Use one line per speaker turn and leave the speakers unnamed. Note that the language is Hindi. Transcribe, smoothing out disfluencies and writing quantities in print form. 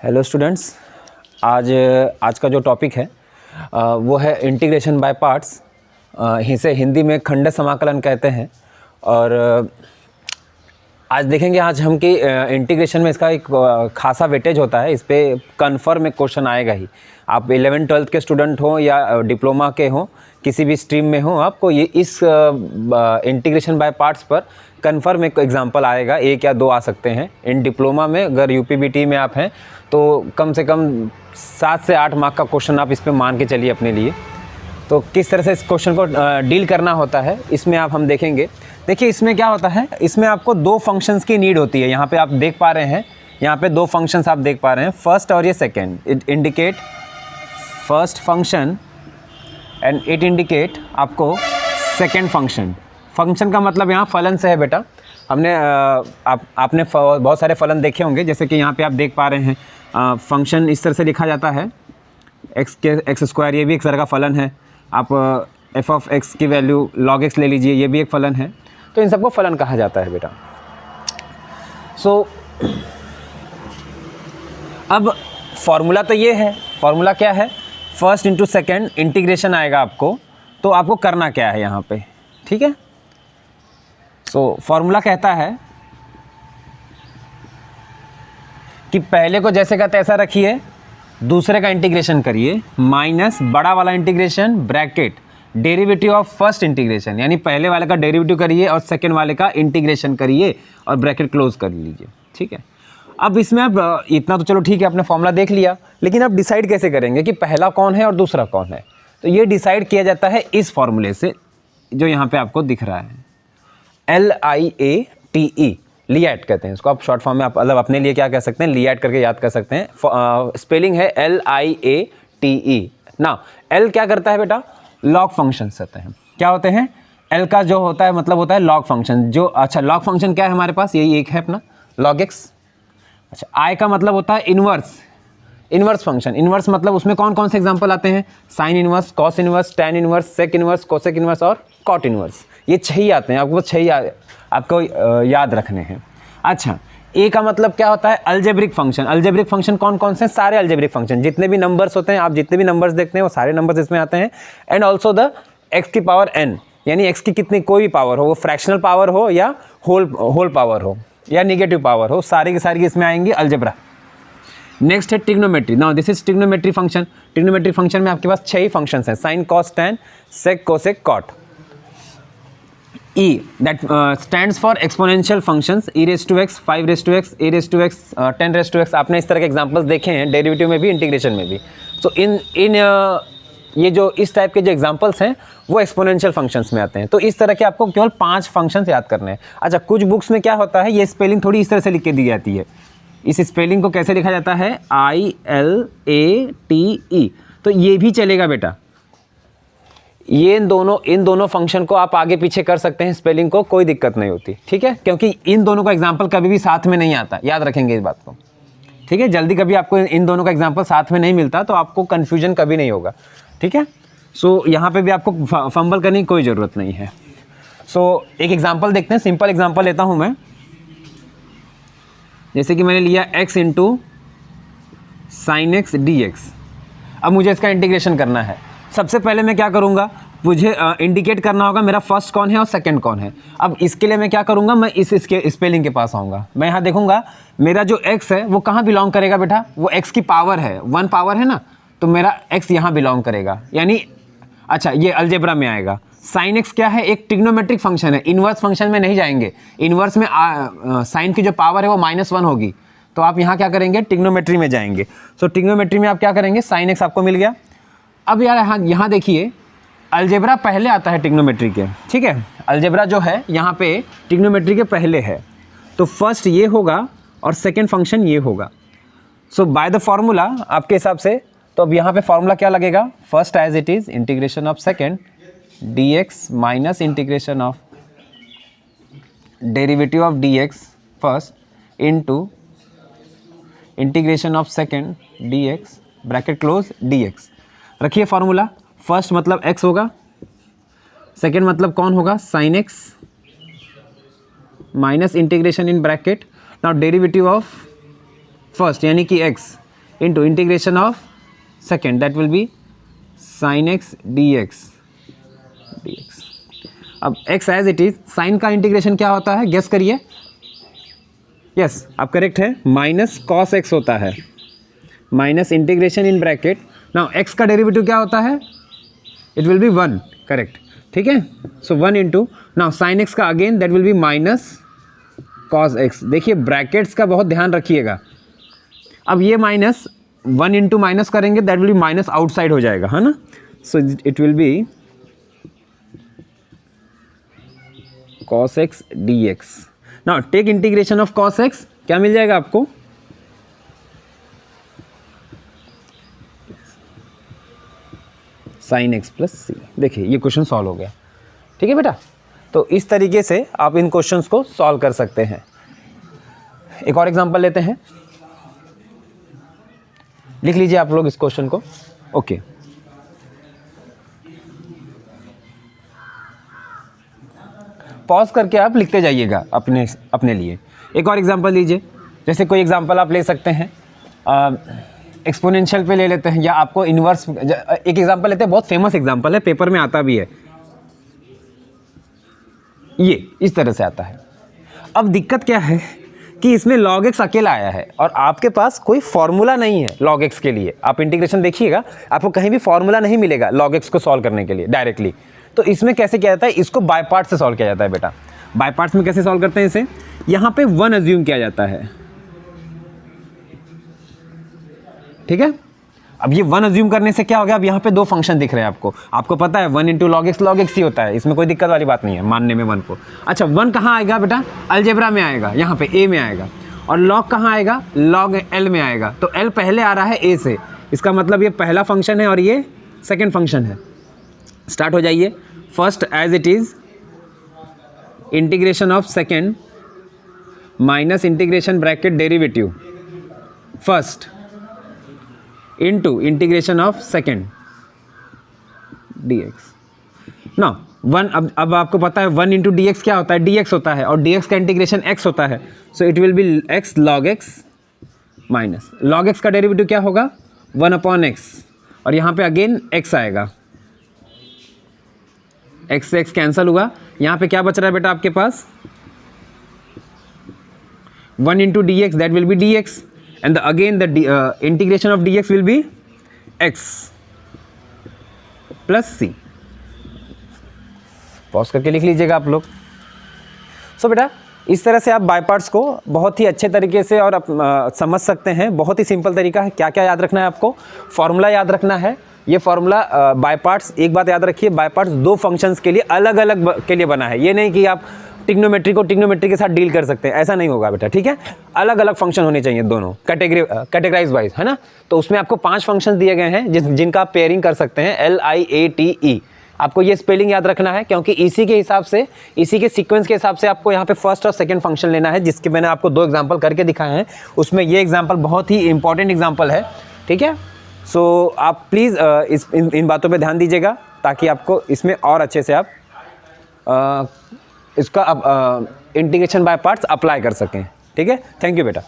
हेलो स्टूडेंट्स, आज का जो टॉपिक है वो है इंटीग्रेशन बाय पार्ट्स। इसे हिंदी में खंड समाकलन कहते हैं। और आज देखेंगे हम कि इंटीग्रेशन में इसका एक खासा वेटेज होता है। इस पर कन्फर्म में क्वेश्चन आएगा ही। आप 11th-12th के स्टूडेंट हो या डिप्लोमा के हो, किसी भी स्ट्रीम में हो, आपको ये इस इंटीग्रेशन बाय पार्ट्स पर कन्फर्म एक एग्जांपल आएगा। 1 या 2 आ सकते हैं। इन डिप्लोमा में अगर यूपीबीटी में आप हैं तो कम से कम 7 से 8 मार्क का क्वेश्चन आप इस पर मान के चलिए अपने लिए। तो किस तरह से इस क्वेश्चन को डील करना होता है इसमें हम देखेंगे। देखिए इसमें क्या होता है, इसमें आपको 2 फंक्शंस की नीड होती है। यहाँ पे आप देख पा रहे हैं, यहाँ पे 2 फंक्शंस आप देख पा रहे हैं, फर्स्ट और ये second. It indicate first function and it indicate आपको सेकेंड फंक्शन। फंक्शन का मतलब यहाँ फलन से है बेटा। हमने आपने बहुत सारे फलन देखे होंगे, जैसे कि यहाँ पे आप देख पा रहे हैं फंक्शन इस तरह से लिखा जाता है एक्स स्क्वायर, ये भी एक तरह का फलन है। आप एफ ऑफ एक्स की वैल्यू लॉग एक्स ले लीजिए, ये भी एक फलन है। तो इन सबको फलन कहा जाता है बेटा। अब फॉर्मूला तो ये है, फॉर्मूला क्या है, फर्स्ट इंटू सेकेंड इंटीग्रेशन आएगा आपको। तो आपको करना क्या है यहाँ पे, ठीक है। फॉर्मूला कहता है कि पहले को जैसे का तैसा रखिए, दूसरे का इंटीग्रेशन करिए, माइनस बड़ा वाला integration bracket derivative of first integration, यानी पहले वाले का डेरिवेटिव करिए और सेकेंड वाले का इंटीग्रेशन करिए और ब्रैकेट क्लोज कर लीजिए, ठीक है। अब इसमें अब इतना तो चलो ठीक है, आपने फॉर्मूला देख लिया, लेकिन अब डिसाइड कैसे करेंगे कि पहला कौन है और दूसरा कौन है। तो ये डिसाइड किया जाता है इस फॉर्मूले से, जो यहाँ पे आपको दिख रहा है, LIATE, लियाट कहते हैं इसको। आप शॉर्ट फॉर्म में आप मतलब अपने लिए क्या कह सकते हैं, लियाट करके याद कर सकते हैं। स्पेलिंग है LIATE ना। L क्या करता है बेटा, लॉग फंक्शंस होते हैं। क्या होते हैं, L का जो होता है मतलब होता है लॉग फंक्शन। जो अच्छा लॉग फंक्शन क्या है हमारे पास, यही एक है अपना लॉग एक्स। अच्छा I का मतलब होता है इनवर्स फंक्शन। इनवर्स मतलब उसमें कौन कौन से एग्जांपल आते हैं, sine inverse, cos inverse, tan inverse, sec inverse, cosec inverse और कॉट इनवर्स। ये 6 आते हैं, आपको 6 आपको याद रखने हैं। अच्छा ए का मतलब क्या होता है, अलजेब्रिक फंक्शन। अलजेब्रिक फंक्शन कौन कौन से, सारे अलजेब्रिक फंक्शन, जितने भी नंबर्स होते हैं, आप जितने भी नंबर्स देखते हैं वो सारे नंबर्स इसमें आते हैं। एंड ऑल्सो द एक्स की पावर n, यानी एक्स की कितनी कोई भी पावर हो, वो फ्रैक्शनल पावर हो या होल पावर हो या निगेटिव पावर हो, सारी की सारी इसमें आएंगी अलजेब्रा। नेक्स्ट है trigonometry. Now this is trigonometry function. Trigonometry function में आपके पास 6 ही फंक्शंस हैं, sine, cos, tan, sec, cosec, cot. E that stands for exponential functions, e raised to x, 5 raised to x, a raised to x, 10 raised to x। आपने इस तरह के एग्जांपल्स देखे हैं डेरिवेटिव में भी, इंटीग्रेशन में भी। तो इन ये जो इस टाइप के जो एग्जांपल्स हैं वो एक्सपोनेंशियल फंक्शंस में आते हैं। तो इस तरह के आपको केवल 5 फंक्शंस याद करने हैं। अच्छा कुछ बुक्स में क्या होता है, ये स्पेलिंग थोड़ी इस तरह से लिख के दी जाती है। इस स्पेलिंग को कैसे लिखा जाता है, ILATE। तो ये भी चलेगा बेटा, ये इन दोनों फंक्शन को आप आगे पीछे कर सकते हैं, स्पेलिंग को कोई दिक्कत नहीं होती, ठीक है। क्योंकि इन दोनों का एग्जांपल कभी भी साथ में नहीं आता, याद रखेंगे इस बात को, ठीक है। जल्दी कभी आपको इन दोनों का एग्जांपल साथ में नहीं मिलता तो आपको कन्फ्यूजन कभी नहीं होगा, ठीक है। यहाँ पे भी आपको फंबल करने की कोई ज़रूरत नहीं है। एक एग्जाम्पल देखते हैं, सिंपल एग्जाम्पल लेता हूँ मैं। जैसे कि मैंने लिया x into sine x DX। अब मुझे इसका इंटीग्रेशन करना है। सबसे पहले मैं क्या करूंगा, मुझे इंडिकेट करना होगा मेरा फर्स्ट कौन है और सेकंड कौन है। अब इसके लिए मैं क्या करूंगा, मैं इसके स्पेलिंग के पास आऊँगा। मैं यहाँ देखूंगा मेरा जो x है वो कहाँ बिलोंग करेगा बेटा, वो x की पावर है, 1 पावर है ना, तो मेरा x यहाँ बिलोंग करेगा, यानी अच्छा ये अलजेब्रा में आएगा। साइन एक्स क्या है, एक ट्रिग्नोमेट्रिक फंक्शन है, इन्वर्स फंक्शन में नहीं जाएंगे। इन्वर्स में साइन की जो पावर है वो -1 होगी, तो आप यहाँ क्या करेंगे, ट्रिग्नोमेट्री में जाएंगे। ट्रिग्नोमेट्री में आप क्या करेंगे, साइन एक्स आपको मिल गया। अब यार यहाँ देखिए, अलजेब्रा पहले आता है ट्रिग्नोमेट्री के, ठीक है। अलजेब्रा जो है यहाँ पे ट्रिग्नोमेट्री के पहले है, तो फर्स्ट ये होगा और सेकंड फंक्शन ये होगा। बाय द फॉर्मूला आपके हिसाब से, तो अब यहाँ पे फॉर्मूला क्या लगेगा, first as it is integration of second dx minus integration of derivative of dx first into integration of second dx bracket close dx। रखिए फॉर्मूला, फर्स्ट मतलब x होगा, सेकेंड मतलब कौन होगा, sine x minus integration in bracket, now derivative of first यानी कि x into integration of second, that will be sine x d x. अब x as it is, sine का इंटीग्रेशन क्या होता है, गेस करिए। यस, आप करेक्ट है, माइनस कॉस एक्स होता है, minus integration in bracket, now x का डेरिवेटिव क्या होता है, इट विल बी 1, करेक्ट, ठीक है। So 1 into, now sine x का again that will be minus cos x. देखिए ब्रैकेट्स का बहुत ध्यान रखिएगा। अब ये माइनस 1 इंटू माइनस करेंगे, that will be minus outside हो जाएगा, है ना। So it will be cos x dx। Now take integration of cos x, क्या मिल जाएगा आपको, sin x प्लस सी। देखिए ये क्वेश्चन सॉल्व हो गया, ठीक है बेटा। तो इस तरीके से आप इन क्वेश्चंस को सॉल्व कर सकते हैं। एक और एग्जांपल लेते हैं, लिख लीजिए आप लोग इस क्वेश्चन को। ओके, पॉज करके आप लिखते जाइएगा अपने लिए। एक और एग्जांपल लीजिए, जैसे कोई एग्जांपल आप ले सकते हैं, एक्सपोनेंशियल पे ले लेते हैं, या आपको इन्वर्स, एक एग्जांपल लेते हैं, बहुत फेमस एग्जांपल है, पेपर में आता भी है, ये इस तरह से आता है। अब दिक्कत क्या है कि इसमें log x अकेला आया है और आपके पास कोई फॉर्मूला नहीं है log x के लिए। आप इंटीग्रेशन देखिएगा, आपको कहीं भी फॉर्मूला नहीं मिलेगा log x को सॉल्व करने के लिए डायरेक्टली। तो इसमें कैसे किया जाता है, इसको बाय पार्ट से सॉल्व किया जाता है बेटा। बाय पार्ट्स में कैसे सॉल्व करते हैं इसे, यहाँ पे 1 अज्यूम किया जाता है, ठीक है। अब ये 1 अज्यूम करने से क्या हो गया, अब यहाँ पे 2 फंक्शन दिख रहे हैं आपको पता है 1 इंटू लॉग एक्स ही होता है, इसमें कोई दिक्कत वाली बात नहीं है मानने में 1 को। अच्छा 1 कहाँ आएगा बेटा, अलजेब्रा में आएगा, यहाँ पे a में आएगा, और लॉग कहाँ आएगा, लॉग l में आएगा। तो l पहले आ रहा है a से, इसका मतलब ये पहला फंक्शन है और ये सेकेंड फंक्शन है। स्टार्ट हो जाइए। First as it is integration of second minus integration bracket derivative first into integration of second dx। ना 1, अब आपको पता है 1 इंटू डी क्या होता है, dx होता है, और dx का इंटीग्रेशन x होता है। सो it will B x log x minus log x का डेरिवेटिव क्या होगा, 1 अपॉन x, और यहाँ पे अगेन x आएगा, x से x कैंसिल हुआ, यहाँ पे क्या बच रहा है बेटा आपके पास, 1 into D x, that will B dx, and again the integration of dx will be x plus c। Pause करके लिख लीजिएगा आप लोग। सो बेटा इस तरह से आप बाय पार्ट्स को बहुत ही अच्छे तरीके से और आप समझ सकते हैं। बहुत ही सिंपल तरीका है। क्या क्या याद रखना है आपको, फॉर्मूला याद रखना है। ये फॉर्मूला बाय पार्ट्स, एक बात याद रखिए, बाय पार्ट्स 2 फंक्शंस के लिए अलग अलग के लिए बना है। ये नहीं कि आप टिग्नोमेट्री को टिग्नोमेट्री के साथ डील कर सकते हैं, ऐसा नहीं होगा बेटा, ठीक है। अलग अलग फंक्शन होने चाहिए दोनों, कैटेगराइज वाइज, है ना। तो उसमें आपको 5 फंक्शन दिए गए हैं जिनका आप पेयरिंग कर सकते हैं, LIATE। आपको ये स्पेलिंग याद रखना है, क्योंकि इसी के हिसाब से, इसी के सीक्वेंस के हिसाब से आपको यहाँ पे फर्स्ट और सेकंड फंक्शन लेना है, जिसके मैंने आपको 2 एग्जांपल करके दिखाए हैं। उसमें ये एग्जांपल बहुत ही इंपॉर्टेंट एग्जांपल है, ठीक है। सो आप प्लीज़ इन बातों पे ध्यान दीजिएगा, ताकि आपको इसमें और अच्छे से आप इसका इंटीग्रेशन बाय पार्ट्स अप्लाई कर सकें, ठीक है। थैंक यू बेटा।